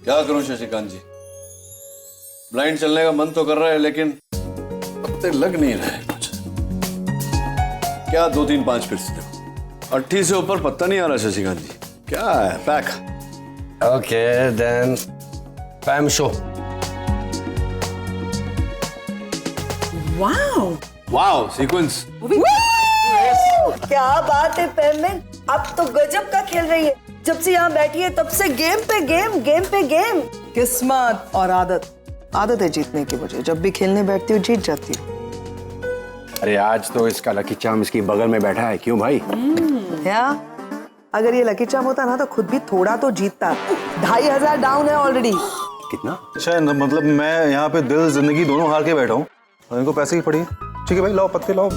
क्या करूं शशिकांत जी, ब्लाइंड चलने का मन तो कर रहा है लेकिन पत्ते लग नहीं रहे कुछ। क्या 2 3 5 फिर से 80 से ऊपर पत्ता नहीं आ रहा शशिकांत जी, क्या है pack? Okay then पैम show. Wow wow sequence. क्या बात है पेमेंट, अब तो गजब का खेल रही है। जब से यहाँ बैठी है तब से गेम पे गेम, गेम पे गेम। किस्मत और आदत है जीतने की। मुझे जब भी खेलने बैठती हूँ जीत जाती हूँ। अरे आज तो इसका लकी चार्म इसकी बगल में बैठा है, क्यों भाई? या अगर ये लकी चार्म होता ना तो खुद भी थोड़ा तो जीतता। 2500 डाउन है ऑलरेडी। कितना? अच्छा मतलब मैं यहाँ पे दिल जिंदगी दोनों हार के बैठा हूँ और इनको पैसे की पड़ी है। ठीक है भाई, लाओ पत्ते लाओ।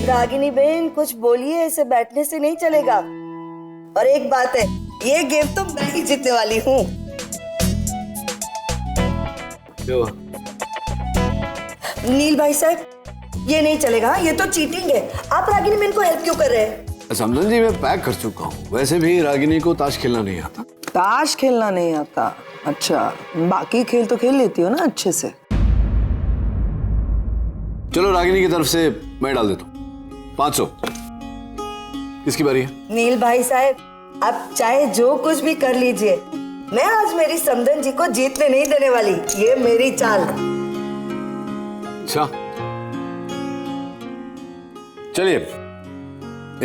रागिनी बहन कुछ बोलिए, ऐसे बैठने से नहीं चलेगा। और एक बात है, ये गेम तो मैं ही जीतने वाली हूँ। नील भाई साहब, ये नहीं चलेगा, ये तो चीटिंग है। आप रागिनी बहन को हेल्प क्यों कर रहे हैं? समझन जी मैं पैक कर चुका हूँ। वैसे भी रागिनी को ताश खेलना नहीं आता। ताश खेलना नहीं आता? अच्छा, बाकी खेल तो खेल लेती हो ना अच्छे से। चलो रागिनी की तरफ से मैं डाल देता हूँ 500। किसकी बारी है? नील भाई साहब, आप चाहे जो कुछ भी कर लीजिए, मैं आज मेरी समधन जी को जीतने नहीं देने वाली। ये मेरी चाल। अच्छा चलिए,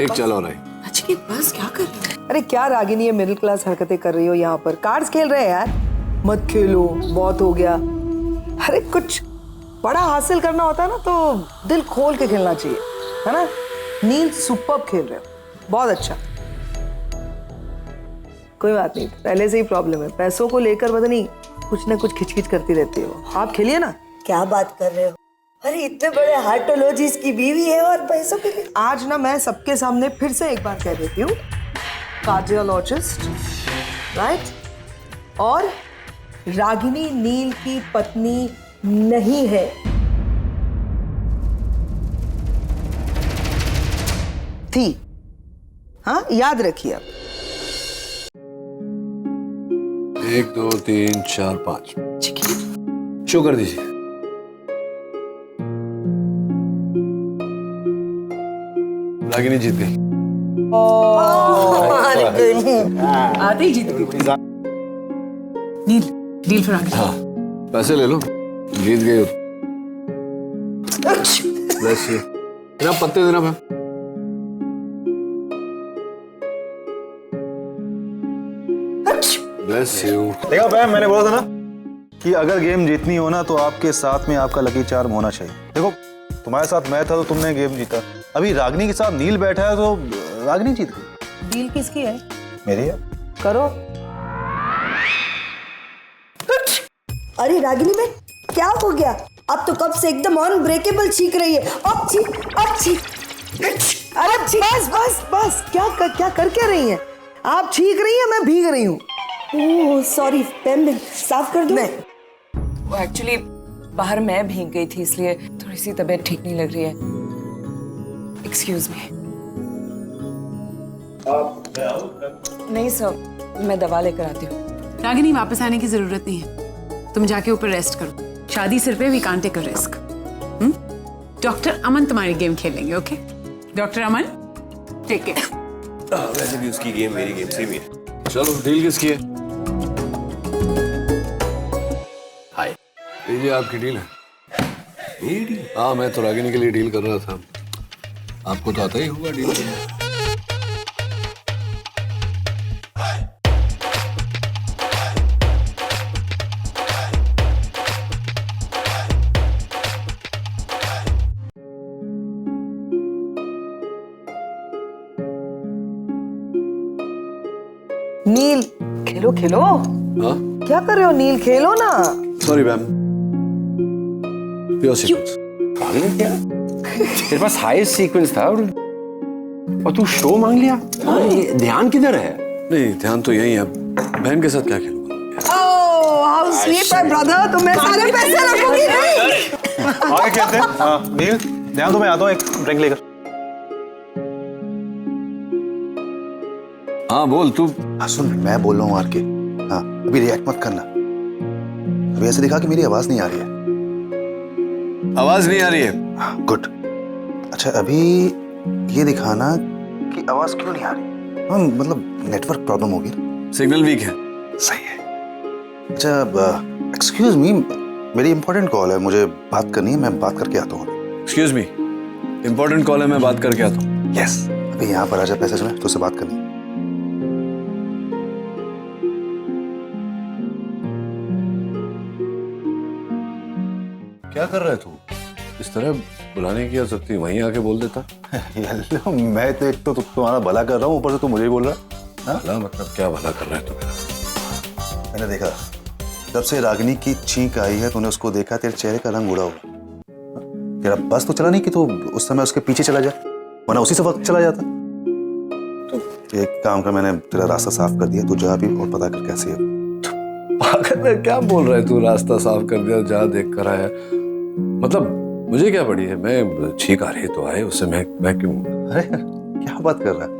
एक चाल और आई। अच्छी बस क्या कर रही हो? अरे क्या रागिनी ये मिडिल क्लास हरकतें कर रही हो यहाँ पर? कार्ड्स खेल रहे हैं यार। मत खेलो, बहुत हो गया। अरे कुछ बड़ा हासिल करना होता है ना तो दिल खोल के खेलना चाहिए, है ना? नील सुपर्ब खेल रहे हो, बहुत अच्छा। कोई बात नहीं, पहले से ही प्रॉब्लम है। पैसों को लेकर पता नहीं कुछ ना कुछ खिचखिच करती रहती हो। आप खेलिए ना। क्या बात कर रहे हो? अरे इतने बड़े हार्टोलॉजिस्ट की बीवी है और पैसों के लिए। आज ना मैं सबके सामने फिर से एक बार कह देती हूँ, कार्डियोलॉजिस्ट, राइट? और रागिनी नील की पत्नी नहीं है। थी, हाँ याद रखिए अब। 1 2 3 4 5 शो कर दीजिए। रागिनी जीत गई। आते ही जीत गई। नील डील फिर आगे। हाँ पैसे ले लो, जीत गए हो। Bless you। देना पत्ते देना मैं। Bless you। देखा पैम, मैंने बोला था ना कि अगर गेम जीतनी हो ना तो आपके साथ में आपका लकी चार्म होना चाहिए। देखो तुम्हारे साथ मैं था तो तुमने गेम जीता। अभी रागिनी के साथ नील बैठा है तो रागिनी जीत गई। डील किसकी है? मेरी है। करो। अरे रागिनी बहन, क्या हो गया? अब तो कब से एकदम अनब्रेकेबल चीख रही है। अब चीख। अरे बस बस बस, क्या कर क्या रही हैं? आप छींक रही हैं, मैं भीग रही हूँ। ओह सॉरी पेम, साफ कर दो। नहीं, वो एक्चुअली बाहर मैं भीग गई थी, इसलिए थोड़ी सी तबीयत ठीक नहीं लग रही है। Excuse me. नहीं सर, मैं दवा लेकर आती हूँ। रागिनी वापस आने की जरूरत नहीं है, तुम जाके ऊपर रेस्ट करो। शादी सिर पे we can't take a risk. Doctor Aman तुम्हारी गेम खेलेंगे, okay? Doctor Aman take care. वैसे भी उसकी गेम मेरी गेम सेम ही है। चलो डील किसकी है? हाय, लीजिए आपकी डील है। मेरी डील? हाँ मैं तो रागिनी के लिए डील कर रहा था, आपको तो आता ही होगा डील। नील खेलो खेलो। हाँ क्या कर रहे हो? नील खेलो ना। Sorry ma'am, pure sequence. पागल है क्या? तेरे पास हाईएस्ट सीक्वेंस था और और तू शो मांग लिया? ये ध्यान किधर है? नहीं, ध्यान तो यही है। बहन के साथ क्या खेलूंगा? हाउ स्वीट माय ब्रदर, तो मैं सारे पैसे रखूंगी नहीं। आगे कहते हैं। हाँ नील, ध्यान तो मैं आता हूँ एक ड्रिंक लेकर। हाँ बोल तू। हाँ सुन, मैं बोल रहा हूँ आर के। हाँ अभी रिएक्ट मत करना। अभी ऐसे दिखा कि मेरी आवाज नहीं आ रही है। आवाज नहीं आ रही है? हाँ गुड। अच्छा अभी ये दिखाना कि आवाज क्यों नहीं आ रही। हाँ मतलब नेटवर्क प्रॉब्लम होगी। सिग्नल वीक है। सही है। अच्छा एक्सक्यूज मी, मेरी इंपॉर्टेंट कॉल है, मुझे बात करनी है, मैं बात करके आता हूँ। एक्सक्यूज मी, इंपॉर्टेंट कॉल है, मैं बात करके आता हूँ। यस, अभी यहाँ पर आजा पैसेज में, तो उससे बात करनी है। क्या कर रहा है तू? इस तरह बुलाने की क्या जरूरत थी? वहीं आके बोल देता। हेलो, मैं तो एक तो तुम्हारा भला कर रहा हूँ, ऊपर से तू मुझे ही बोल रहा है। भला मतलब क्या भला कर रहा है तू मेरा? मैंने देखा जब से रागिनी की चीख आई है, तूने उसको देखा, तेरे चेहरे का रंग उड़ा हुआ। तेरा बस तो चला नहीं कि तू उस समय उसके पीछे चला जा, वरना उसी से वक्त चला जाता। तो एक काम कर, मैंने तेरा रास्ता साफ कर दिया, तू जा भी और पता कर कैसी है। पागल है, क्या बोल रहा है तू? रास्ता साफ कर दिया, जा देख कर आया। मतलब मुझे क्या पड़ी है? मैं छींक आ रही है तो आए, उससे मैं क्यों? अरे क्या बात कर रहा है?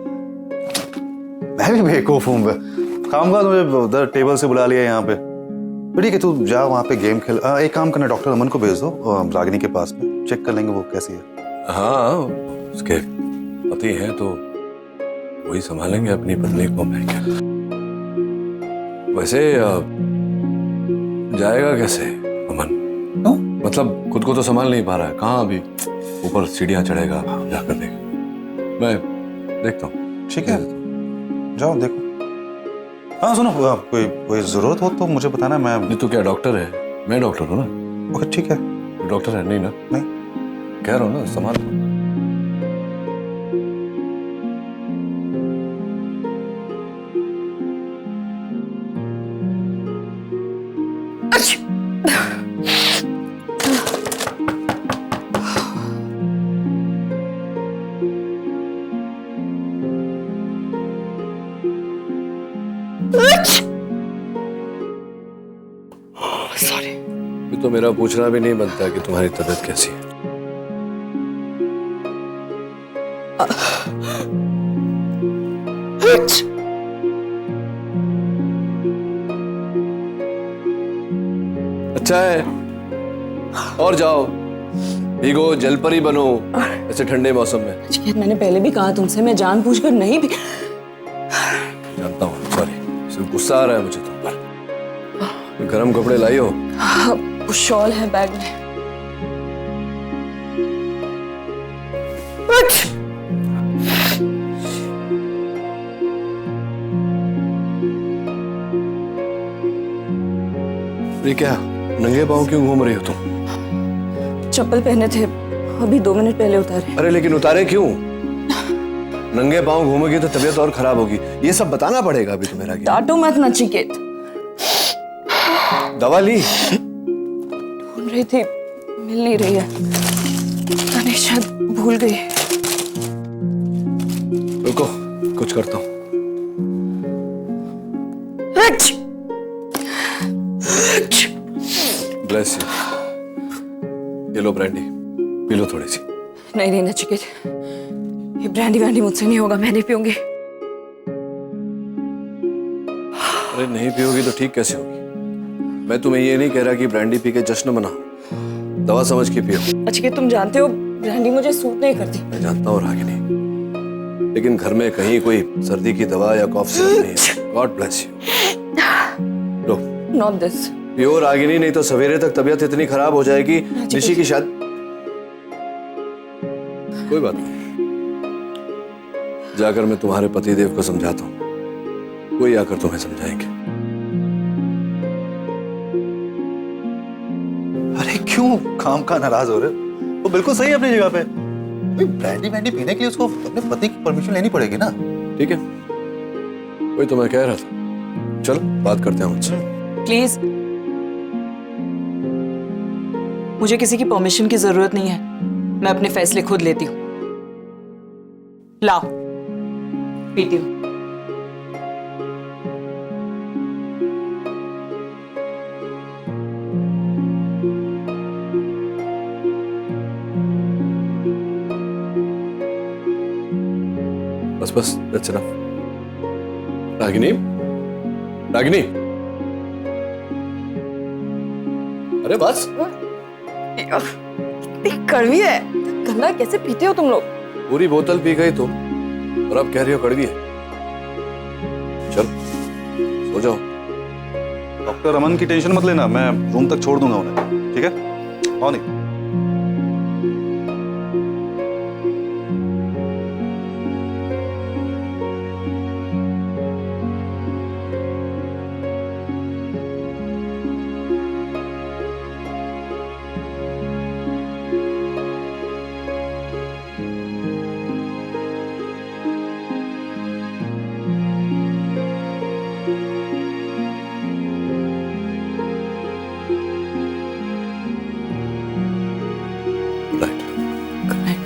मैं भी बेवकूफ हूँ। काम का तुझे उधर टेबल से बुला लिया यहाँ पे। ठीक है, तू जा वहाँ पे गेम खेल। एक काम करना, डॉक्टर अमन को भेज दो रागिनी के पास में, चेक कर लेंगे वो कैसी है। हाँ, उसके पति हैं तो वही संभालेंगे अपनी पत्नी को। मैं क्या? वैसे जाएगा कैसे अमन? मतलब खुद को तो संभाल नहीं पा रहा है। कहाँ अभी ऊपर सीढ़ियाँ चढ़ेगा, जाकर देख। मैं देखता हूँ। ठीक है, जाओ देखो। हाँ सुनो, कोई जरूरत हो तो मुझे बताना। मैं नहीं तो क्या डॉक्टर है? मैं डॉक्टर हूँ ना। ओके ठीक है। डॉक्टर है नहीं ना? नहीं कह रहा हूँ ना, संभाल। सॉरी। ये तो मेरा पूछना भी नहीं बनता कि तुम्हारी तबीयत कैसी है। अच्छा है, और जाओ, भीगो, जलपरी बनो ऐसे ठंडे मौसम में। चिकेत, मैंने पहले भी कहा तुमसे, मैं जानबूझकर नहीं भी। जानता हूँ, सॉरी, सिर्फ गुस्सा आ रहा है मुझे तुम पर। गरम कपड़े लाई हो? हाँ, वो शॉल है बैग में। ये क्या, नंगे पाँव क्यों घूम रही हो तुम? चप्पल पहने थे, अभी 2 मिनट पहले उतारे। अरे लेकिन उतारे क्यों? नंगे पाँव घूमोगी तो तबीयत और खराब होगी। ये सब बताना पड़ेगा अभी तुम्हें। डांटो मत ना चिकेत। दवा ली? ढूंढ रही थी, मिल नहीं रही है। पता नहीं, शायद भूल गई। रुको, कुछ करता हूँ। Bless you. ये लो ब्रांडी, पी लो थोड़ी सी। नहीं नहीं नचिकेत, ये ब्रांडी वैंडी मुझसे नहीं होगा, मैं नहीं पीऊंगी। अरे नहीं पियोगी तो ठीक कैसे होगी? मैं तुम्हें ये नहीं कह रहा कि ब्रांडी पी के जश्न मनाओ, दवा समझ के पियो। नचिकेत, तुम जानते हो ब्रांडी मुझे सूट नहीं करती। मैं जानता हूँ रागिनी, लेकिन घर में कहीं कोई सर्दी की दवा या कॉफ सिरप नहीं है। God bless you. Low. Not this. पियो रागिनी, नहीं तो सवेरे तक तबीयत इतनी खराब हो जाएगी। निशी की शादी। कोई बात नहीं, जाकर मैं तुम्हारे पतिदेव को समझाता हूँ, कोई आकर तुम्हें समझाएंगे। अरे क्यों काम का नाराज हो रहे हो? वो बिल्कुल सही है अपनी जगह पे। ब्रांडी वैंडी पीने के लिए उसको अपने पति की परमिशन लेनी पड़ेगी ना। ठीक है, वही तो मैं कह रहा था। चलो बात करते हैं मुझसे। प्लीज, मुझे किसी की परमिशन की जरूरत नहीं है, मैं अपने फैसले खुद लेती हूँ। लाओ। पीती हूँ। बस बस, that's enough. रागिनी, रागिनी, अरे बस। कितनी कड़वी है। गन्ना कैसे पीते हो तुम लोग? पूरी बोतल पी गई तुम और अब कह रही हो कड़वी है। चल सो जाओ। डॉक्टर अमन की टेंशन मत लेना, मैं रूम तक छोड़ दूंगा उन्हें, ठीक है? आओ नहीं। Right. Good night.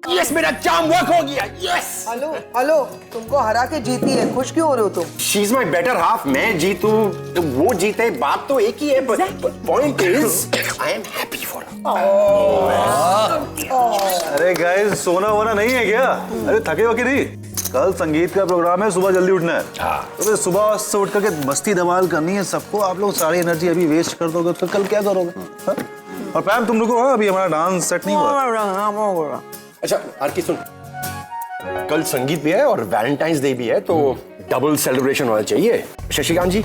यस, मेरा चार्म वर्क हो गया। यस, हेलो हेलो, तुमको हरा के जीती है, खुश क्यों हो रहे हो तुम? She is my better half. मैं जीतूं तो वो जीते, बात तो एक ही है, point is I am happy for her. अरे गाइस, सोना वोना नहीं है क्या? अरे थके वके नहीं? कल संगीत का प्रोग्राम है, सुबह जल्दी उठना है। तो फिर सुबह से उठ करके मस्ती धमाल करनी है सबको। आप लोग सारी एनर्जी अभी वेस्ट कर दोगे तो कल क्या करोगे? हाँ? और पैम, तुम रुको, अभी हमारा डांस सेट नहीं हुआ। अच्छा आरती सुन, कल संगीत भी है और वैलेंटाइंस डे भी है, तो डबल सेलिब्रेशन होना चाहिए। शशिकांत जी,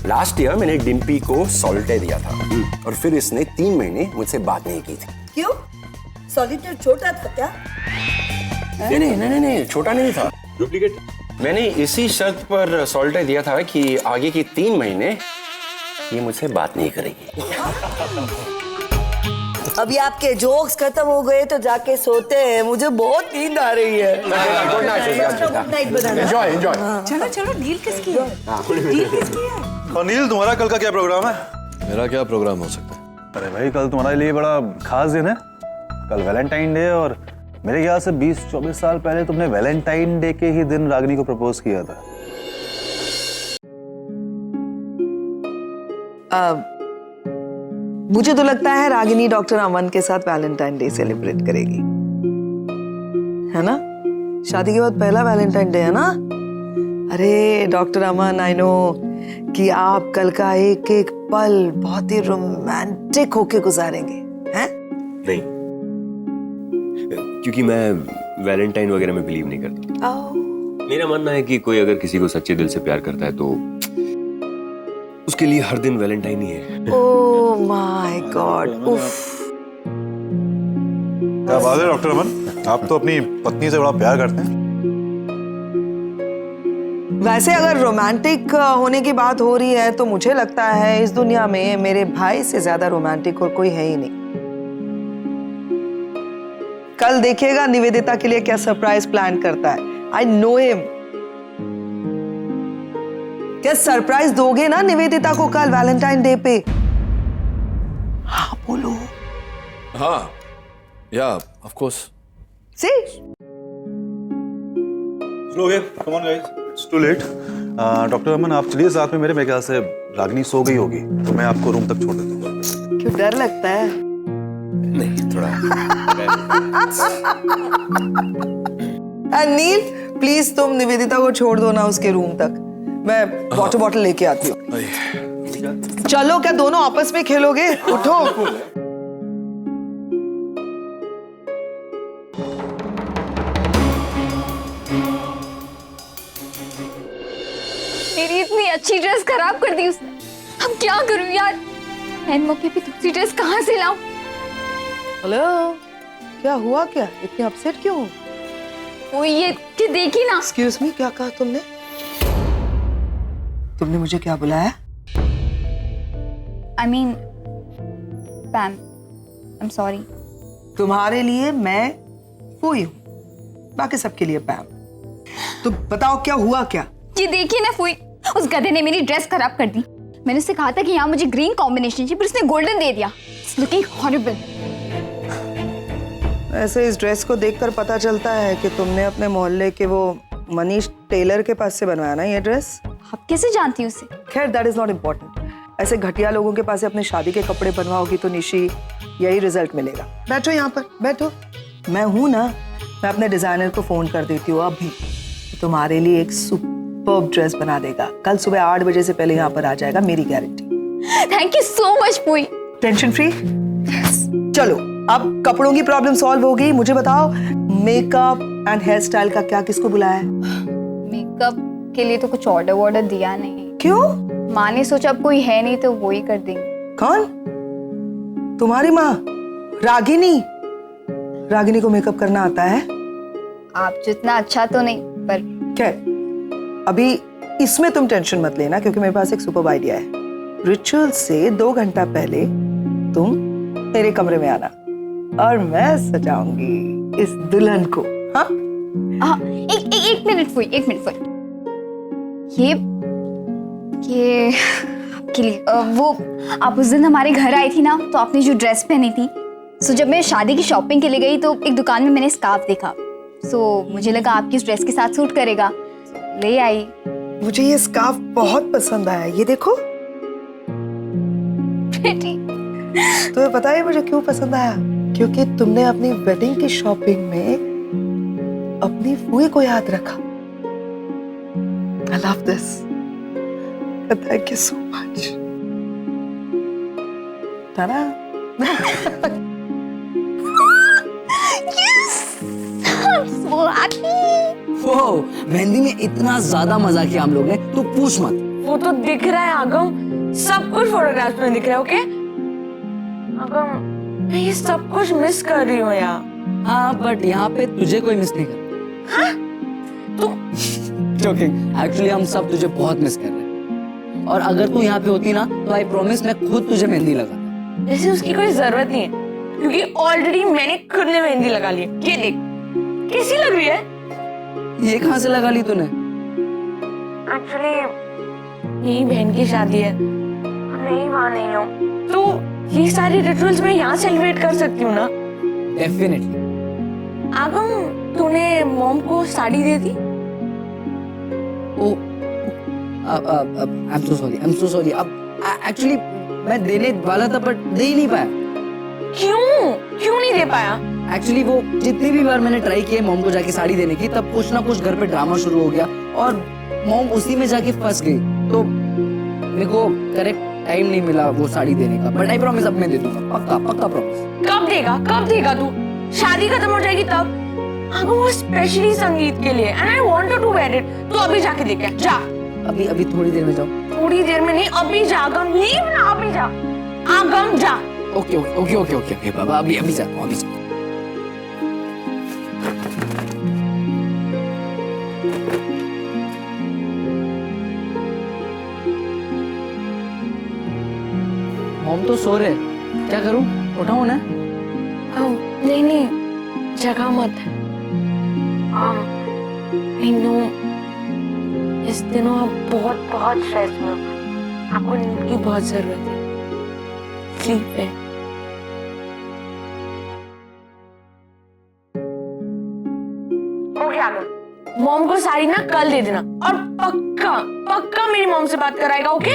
लास्ट ईयर मैंने डिम्पी को सॉल्टे दिया था और फिर इसने 3 महीने मुझसे बात नहीं की थी। क्यों? सॉलिटेयर छोटा था क्या? नहीं, छोटा नहीं था, डुप्लीकेट। मैंने इसी शर्त पर सॉल्टे दिया था कि आगे की 3 महीने ये मुझसे बात नहीं करेगी। अभी आपके जोक्स खत्म हो गए तो जाके सोते हैं, मुझे बहुत नींद आ रही है। Good night, enjoy enjoy. चलो चलो, डील किसकी है? डील किसकी है? और नील, तुम्हारा कल का क्या प्रोग्राम है? मेरा क्या प्रोग्राम हो सकता है? अरे भाई, कल तुम्हारे लिए बड़ा खास दिन है। कल वैलेंटाइन डे है और मेरे ख्याल से 20-24 साल पहले तुमने वैलेंटाइन डे के ही दिन रागिनी को प्रपोज किया था। मुझे तो लगता है रागिनी डॉक्टर अमन के साथ वैलेंटाइन डे सेलिब्रेट करेगी, है ना? शादी के बाद पहला वैलेंटाइन डे है ना? अरे डॉक्टर अमन, आई नो कि आप कल का एक एक पल बहुत ही रोमांटिक होके गुजारेंगे, हैं? नहीं, क्योंकि मैं वैलेंटाइन वगैरह में बिलीव नहीं करता। मेरा मानना है कि कोई अगर किसी को सच्चे दिल से प्यार करता है तो उसके लिए हर दिन वैलेंटाइन ही है। ओह माय गॉड, उफ। क्या बात है डॉक्टर अमन, आप तो अपनी पत्नी से बड़ा प्यार करते हैं। वैसे अगर रोमांटिक होने की बात हो रही है तो मुझे लगता है इस दुनिया में मेरे भाई से ज्यादा रोमांटिक और कोई है ही नहीं। कल देखिएगा निवेदिता के लिए क्या सरप्राइज प्लान करता है। I know him. क्या सरप्राइज दोगे ना निवेदिता को कल वैलेंटाइन डे पे? हाँ बोलो। हाँ, या ऑफ कोर्स। सी स्लोगे, come on guys, it's too late. Doctor Aman, आप चलिए साथ में मेरे। मेरे ख्याल से रागिनी सो गई होगी तो मैं आपको रूम तक छोड़ देता हूँ। क्यों, डर लगता है? नहीं, थोड़ा नील प्लीज तुम निवेदिता को छोड़ दो ना उसके रूम तक, मैं वाटर बॉटल लेके आती हूँ। चलो, क्या दोनों आपस में खेलोगे? उठो। मेरी इतनी अच्छी ड्रेस खराब कर दी उसने। अब क्या करूं यार, एन मौके पे दूसरी ड्रेस कहाँ से लाऊं? हेलो, क्या हुआ? क्या इतने अपसेट क्यों हो? वो ये कि देखी ना। एक्सक्यूज मी, क्या कहा तुमने? तुमने मुझे क्या बुलाया? I mean, पैम, I'm sorry. तुम्हारे लिए मैं फूई हूँ, बाकी सबके लिए पैम। तो बताओ क्या हुआ क्या? ये देखिए ना फूई, उस गधे ने मेरी ड्रेस खराब कर दी। मैंने उससे कहा था कि यहाँ मुझे ग्रीन कॉम्बिनेशन चाहिए, पर उसने गोल्डन दे दिया। It's looking horrible. ऐसे इस ड्रेस को देखकर पता चलता है कि तुमने अपने मोहल्ले के वो मनीष टेलर के पास से बनवाया ना ये ड्रेस। आप कैसे जानती हो उसे? खैर दैट इज नॉट इम्पोर्टेंट। ऐसे घटिया लोगों के पास से अपने शादी के कपड़े बनवाओगी तो निशी यही रिजल्ट मिलेगा। बैठो यहाँ पर, बैठो। मैं हूं ना, मैं अपने डिजाइनर को फोन कर देती हूँ अभी, तुम्हारे लिए एक सुपर्ब ड्रेस बना देगा। कल सुबह 8 बजे से पहले यहाँ पर आ जाएगा, मेरी guarantee. Thank you so much फूई। Tension free. चलो अब कपड़ों की प्रॉब्लम सॉल्व हो गई। मुझे बताओ मेकअप एंड हेयर स्टाइल का क्या किसको बुलाया है? मेकअप के लिए तो कुछ ऑर्डर दिया नहीं। क्यों? माँ ने सोचा अब कोई है नहीं तो वो ही कर देंगे। कौन? तुम्हारी माँ रागिनी? रागिनी को मेकअप करना आता है? आप जितना अच्छा तो नहीं, पर खैर अभी इसमें तुम टेंशन मत लेना, क्योंकि मेरे पास एक सुपर आइडिया है। रिचुअल से 2 घंटा पहले तुम मेरे कमरे में आना और मैं सजाऊंगी इस दुल्हन को। हाँ? एक मिनट फूई, एक मिनट फूई। ये आपके लिए वो आप उस दिन हमारे घर आई थी ना, तो आपने जो ड्रेस पहनी थी, सो जब मैं शादी की शॉपिंग के लिए गई तो एक दुकान में मैंने स्कार्फ देखा, सो मुझे लगा आपकी इस ड्रेस के साथ सूट करेगा, ले आई। मुझे ये स्कार्फ बहुत पसंद आया, ये देखो। तुम्हें पता है मुझे क्यों पसंद आया? क्योंकि तुमने अपनी वेडिंग की शॉपिंग में अपनी फूई को याद रखा। I love this. Thank you so much. Ta-da! Yes! I'm so happy. वो मेहंदी में इतना ज्यादा मजा किया हम लोग ने, तो पूछ मत। वो तो दिख रहा है आगम, सब कुछ फोटोग्राफ्स में दिख रहा है। ओके आगम, मैं ये सब कुछ मिस कर रही हूँ यार। हाँ बट यहाँ पे तुझे कोई मिस नहीं कर। हाँ? तू जोकिंग, एक्चुअली हम सब तुझे बहुत मिस कर रहे हैं, और अगर तू यहाँ पे होती ना तो आई प्रॉमिस मैं खुद तुझे मेहंदी लगाता। वैसे उसकी कोई जरूरत नहीं है, क्योंकि ऑलरेडी मैंने खुद ने मेहंदी लगा ली। ये देख कैसी लग रही है। ये कहाँ से लगा ली तूने? एक्चुअली मेरी बहन की शादी है, मैं वहाँ नहीं हूँ, तो ये सारे रिचुअल्स मैं यहाँ सेलिब्रेट कर सकती हूँ ना। डेफिनेटली। आगम, तूने मॉम को साड़ी दे दी? ओ, आई एम सो सॉरी। अब एक्चुअली मैं देने वाला था बट दे ही नहीं पाया। क्यों नहीं दे पाया? एक्चुअली वो जितनी भी बार मैंने ट्राई किया मॉम को जाके साड़ी देने की, तब कुछ ना कुछ घर पे ड्रामा शुरू हो गया और मॉम उसी में जाके फंस गई, तो मेरे को करेक्ट टाइम नहीं मिला वो साड़ी देने का। बट आई प्रॉमिस अब मैं दे दूंगा, पक्का पक्का प्रॉमिस। कब देगा तू? शादी खत्म हो जाएगी तब। आगो वो स्पेशली संगीत के लिए, and I want to wear it. तू अभी जाके देख के जा। अभी थोड़ी देर में जाओ। थोड़ी देर में नहीं, अभी जा। आगम लीव ना, अभी जा। आगम जा। ओके बाबा, अभी जा। मॉम तो सो रहे, क्या करूं? उठाऊं ना? नहीं, जगह मत। इस दिनों आप बहुत स्ट्रेस में हो, आपको नींद की बहुत जरूरत है। स्लीप है। मॉम को साड़ी ना कल दे देना, और पक्का मेरी मॉम से बात कराएगा। ओके?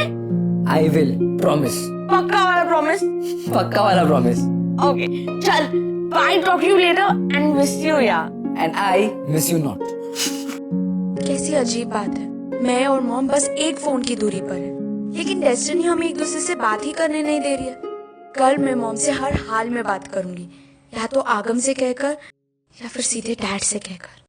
I will promise. पक्का वाला प्रॉमिस? पक्का वाला प्रॉमिस। ओके चल, bye, talk you later and miss you यार। And I miss you not. कैसी अजीब बात है, मैं और मॉम बस एक फोन की दूरी पर है, लेकिन डेस्टिनी हमें एक दूसरे से बात ही करने नहीं दे रही है। कल मैं मॉम से हर हाल में बात करूंगी, या तो आगम से कहकर या फिर सीधे डैड से कहकर।